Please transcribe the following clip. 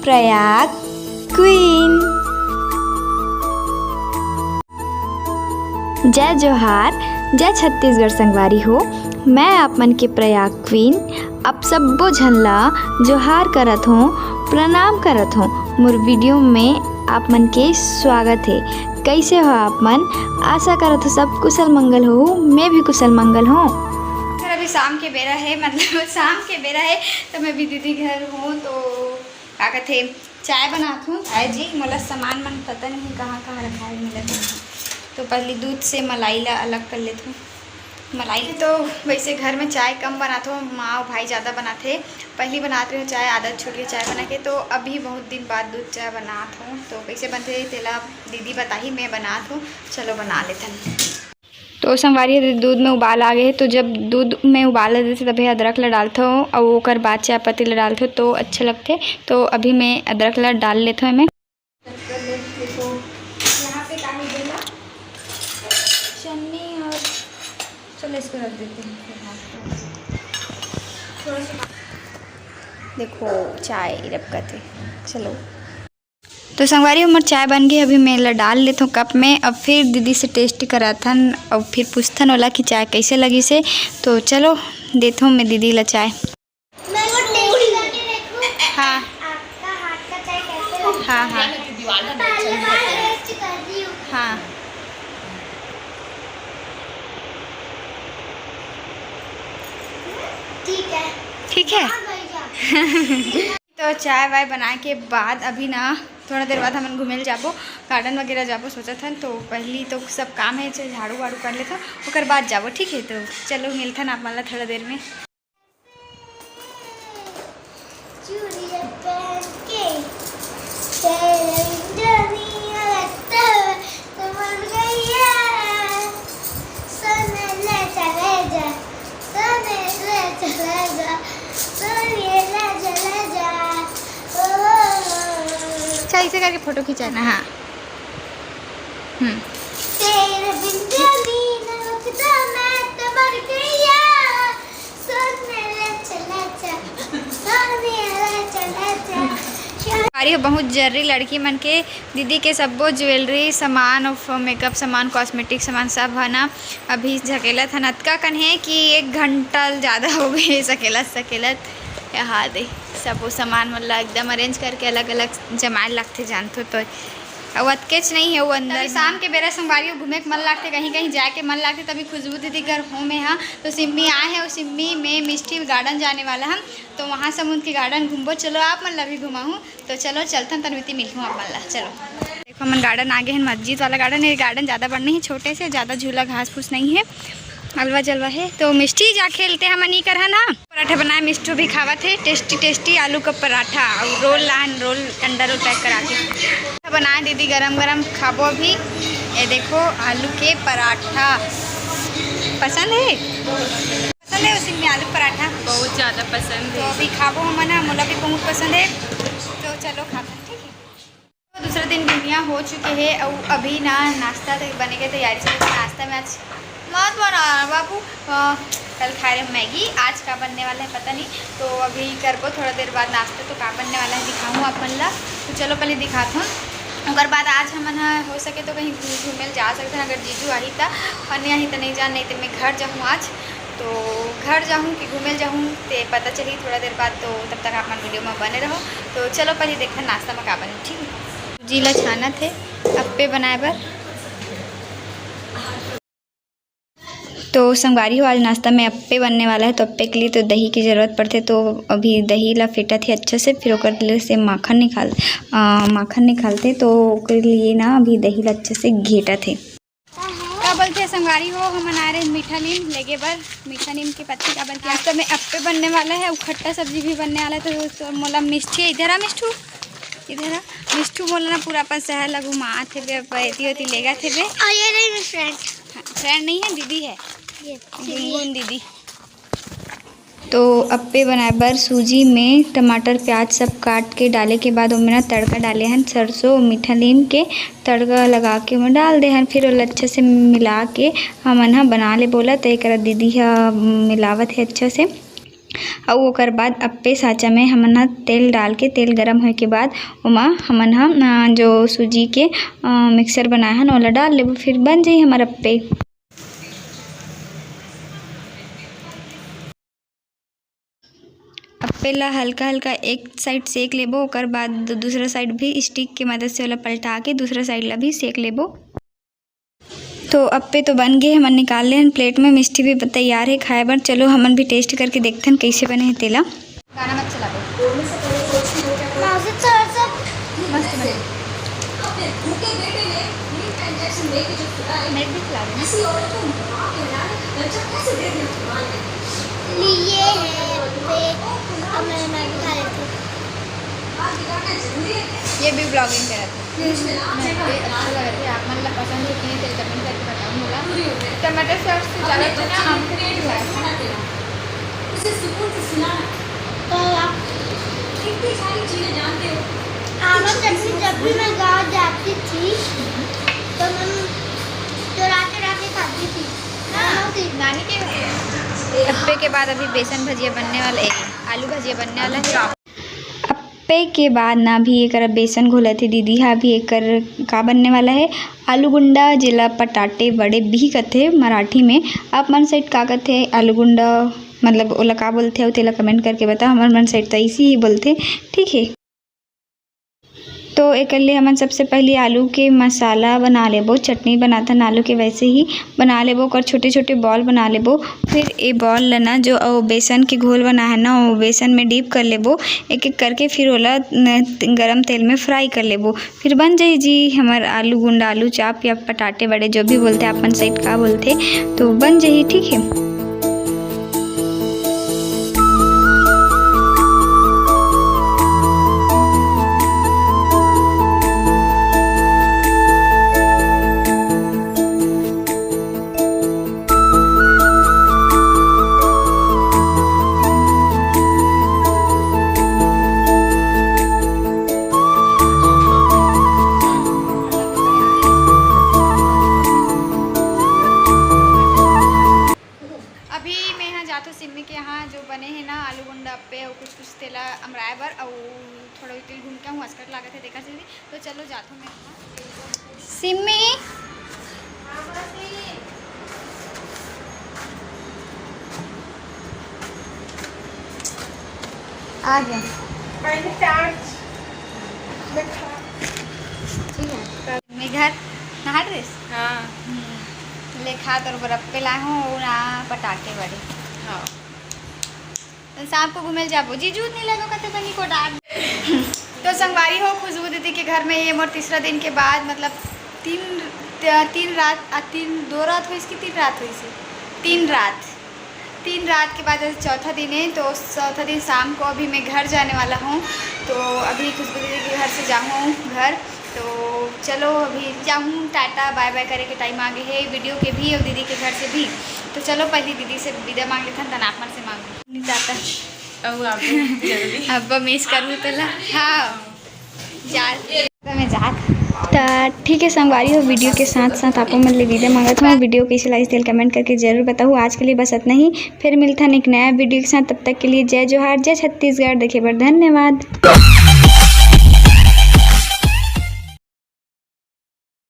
Prayag queen. जय जोहार, जय छत्तीसगढ़ संगवारी हो। मैं आप मन के प्रयाग क्वीन आप सब्बो झन ला जोहार करत हूँ, प्रणाम करत हूँ। मोर वीडियो में आप मन के स्वागत है। कैसे हो आप मन? आशा करत हो सब कुशल मंगल हो। मैं भी कुशल मंगल हूँ। अभी शाम के बेरा है, मतलब शाम के बेरा है तो मैं भी दीदी घर हूँ। तो क्या कहते चाय बनाती हूँ। चाय जी मोला सामान मन पता नहीं कहाँ कहाँ रखा है मिला। तो पहले दूध से मलाई ला अलग कर लेती हूँ। मलाई तो वैसे घर में चाय कम बनाते हो, माँ और भाई ज़्यादा बनाते। पहले बनाते हो चाय, आदत छूट गई चाय बना के। तो अभी बहुत दिन बाद दूध चाय बनाती हूँ। तो कैसे बनते तेला दीदी बताही, मैं बनाती हूँ। चलो बना लेते हैं। तो संगवारी दूध में उबाल आ गए। तो जब दूध में उबाल देते तभी अदरक ला डालते हो और ओकर बाद चाय पत्ती ला डालते हो तो अच्छे लगते। तो अभी मैं अदरक ला डाल लेता हूँ। मैं यहाँ पे काली देला चन्नी और चलो इसको रख देते हैं। थोड़ा सा देखो चाय रबकते। चलो तो संगवारी उमर चाय बन गई। अभी मैं ला डाल लेती हूँ कप में। अब फिर दीदी से टेस्ट कराथन और फिर पूछथन वाला कि चाय कैसे लगी से। तो चलो देता हूँ मैं दीदी ला चाय। हाँ हाँ हाँ हाँ ठीक है। तो चाय वाय बनाए के बाद अभी ना थोड़ा देर बाद हम घूमे जाबो, गार्डन वगैरह जाबो सोचत हन। तो पहली तो सब काम है, झाड़ू वाड़ू कर लेता ओकर बाद जाबो। ठीक है, तो चलो मिलथन आप मन ला थोड़ा देर में। ऐसे करके फोटो खिंचाना। हाँ बहुत जर्री लड़की मन के दीदी के सब्बो ज्वेलरी सामान और मेकअप सामान कॉस्मेटिक सामान सब है ना अभी झकेलत हन। अतका कन है कि 1 घंटा ज़्यादा हो गए सकेलत यहाँ दे सब सामान मतलब एकदम अरेंज करके अलग अलग जमाए लगते जानते। तो और अतकेच नहीं है वो अंदर। शाम के बेरा संगवारी घूमे के मन लगते, कहीं कहीं जाके मन लगते। तभी खुशबू दीदी घर हूँ मैं। हाँ तो सिम्मी आए हैं और सिम्मी में मिष्टी गार्डन जाने वाला हम। तो वहाँ समुद्र के गार्डन घूमबो। चलो आप मन ला भी घुमाऊँ। तो चलो चलते तनविति मिलूँ आप मन ला। चलो देखो मन गार्डन आगे हैं, मस्जिद वाला गार्डन है। गार्डन ज़्यादा बड़ नहीं है, छोटे से, ज़्यादा झूला घास फूस नहीं है, अलवा जलवा है। तो मिष्टी जा खेलते हम नहीं कर ना। पराठा बनाए मिष्टू भी खावत है। टेस्टी टेस्टी आलू का पराठा और रोल लान रोल अंडा रोल पैक करा के बनाए दीदी गरम गरम खाबो। अभी ये देखो आलू के पराठा पसंद है उसी में आलू पराठा बहुत ज़्यादा पसंद है। तो अभी खाबो हम ना, मोला भी बहुत पसंद है। तो चलो खाते हैं। ठीक है, तो दूसरा दिन दुनिया हो चुके हैं और अभी ना नाश्ता बने के तैयारी चल रही है। नाश्ता में आज मत बना बाबू, कल खा रहे मैगी, आज का बनने वाला है पता नहीं। तो अभी करबो थोड़ा देर बाद नाश्ता। तो का बनने वाला है दिखाऊँ अपन ला। तो चलो पहले दिखाता हूँ। अगर बाद आज हमन हो सके तो कहीं घूमे जा सकते हैं। अगर जीजू आई तो अन्य आई तो नहीं जा, नहीं तो मैं घर जाऊँ आज। तो घर जाऊँ कि घूमे जाऊँ तो पता चली थोड़ा देर बाद। तो तब तक आप वीडियो में बने रहो। तो चलो पहले देखते हैं नाश्ता में का बने। ठीक है, जीला छाना थे अप्पे बनाए बर। तो संगवारी हो आज नाश्ता में अप्पे बनने वाला है। तो अप्पे के लिए तो दही की ज़रूरत पड़ती है। तो अभी दही ला फेटा थे अच्छे से, फिर ओकर से माखन निकालते। तो ओकर लिए ना अभी दही ला अच्छे से घेटा थे। क्या बोलते हैं संगवारी हो, हम बना रहे मीठा नीम लेगे बर। मीठा नीम की पत्ती का बनती है। तो में अप्पे बनने वाला है और खट्टा सब्जी भी बनने वाला है। तो मोला मिष्टी इधर आ मिष्टू, इधर आ मिष्टू बोला ना पूरा अपन शहर लगू माँ थे पैती लेगा थे। फ्रेंड नहीं है, दीदी है, गुनगुन दीदी। तो अप्पे बनाए बर सूजी में टमाटर प्याज सब काट के डाले के बाद उनमें ना तड़का डाले हैं। सरसों मीठा नीम के तड़का लगा के उनमें डाल दे हैं। फिर अच्छे से मिला के हमन बना ले बोला। तो एक दीदी मिलावत है अच्छा से। और ओकर बाद अप्पे साँचा में हमन ह तेल डाल के तेल गरम होए के बाद ओमा हमन ह जो सूजी के मिक्सर बनाए हन ओला डाल लेबो। फिर बन जाई हमार अप्पे। अप्पे ला हल्का हल्का एक साइड सेक लेबो, ओकर बाद दूसरा साइड भी स्टिक के मदद से ओला पलटा के दूसरा साइड ला भी सेक लेबो। तो अप्पे तो बन गए, हमन निकाल ले हन प्लेट में। मिष्टी भी तैयार है खाए बर। चलो हमन भी टेस्ट करके देखथन कैसे बने है तेला। गाना मत चला मस्त बने। मैं भी खिला ये भी ब्लॉगिंग करा था। अच्छा लग रहा है। आप मन पसंद है कि तेल कमेंट करके बताऊँगा। टमाटर सॉस से ज़्यादा अच्छा आम का टेस्ट है। उसे सुकून से सुनाना तो आप कितनी सारी चीज़ें जानते हो। आम चटनी जब भी मैं गाँव जाती थी तो मैं चुरा के खाती थी। नानी के अप्पे के बाद अभी बेसन भजिया बनने वाला है, आलू भजिया बनने वाला है। अप्पे के बाद ना भी एकर बेसन घोला थे दीदी हा। अभी एकर का बनने वाला है आलू गुंडा, जेला पटाटे बड़े भी कथे मराठी में। आप मन साइड का कथे आलू गुंडा मतलब ओला का बोलथे अउ तेला कमेंट करके बताओ। हमार मन साइड तो ऐसे ही बोलथे, ठीक है। तो एकर लिए हमन सबसे पहले आलू के मसाला बना लेबो। चटनी बनाथन आलू के वैसे ही बना लेबो। ओकर छोटे छोटे बॉल बना लेबो। फिर ए बॉल ला ना जो बेसन के घोल बना है ना वो बेसन में डीप कर लेबो एक एक करके। फिर ओला गरम तेल में फ्राई कर लेबो। फिर बन जाई जी हमार आलू गुंडा, आलू चाप या पटाटे बड़े जो भी बोलते आप मन साइड का बोलते, तो बन जाई, ठीक है। सिम्मी के यहाँ जो बने हैं ना आलू गुंडा अप्पे और कुछ कुछ तेला अमराए बर और थोड़ा तेल घूम के हूँ अस्कट लागत है देखा चलिए। तो चलो जाता हूँ मैं। सिम्मी आ गया ठीक है। मैं घर नहा ड्रेस हाँ ले खा तो बरप्पे लाए हूँ ना पटाखे बड़े। हाँ तो शाम को घूमे जाबो जीजू नहीं लगो कते बनी को डाल। तो संगवारी हो खुशबू दीदी के घर में ये मोर तीसरा दिन के बाद मतलब दो रात हुई इसकी 3 रात हुई से 3 रात के बाद चौथा दिन है। तो चौथा दिन शाम को अभी मैं घर जाने वाला हूँ। तो अभी खुशबू दीदी के घर से जाऊँ घर। तो चलो अभी जाऊँ, टाटा बाय बाय करे के टाइम आ गए है वीडियो के भी और दीदी के घर से भी। तो चलो पहले दीदी से विदा मांग लेते हैं तनाकमन से मांग नहीं जाता अब मिस करूँ तो हाँ मैं जा ठीक है। संगवारी हो वीडियो के साथ साथ आपको मतलब विदा मांगत हूँ। वीडियो कैसे लगी तेल कमेंट करके जरूर बताओ। आज के लिए बस इतना ही, फिर मिलता है एक नया वीडियो के साथ। तब तक के लिए जय जोहार, जय छत्तीसगढ़। देखे पर धन्यवाद।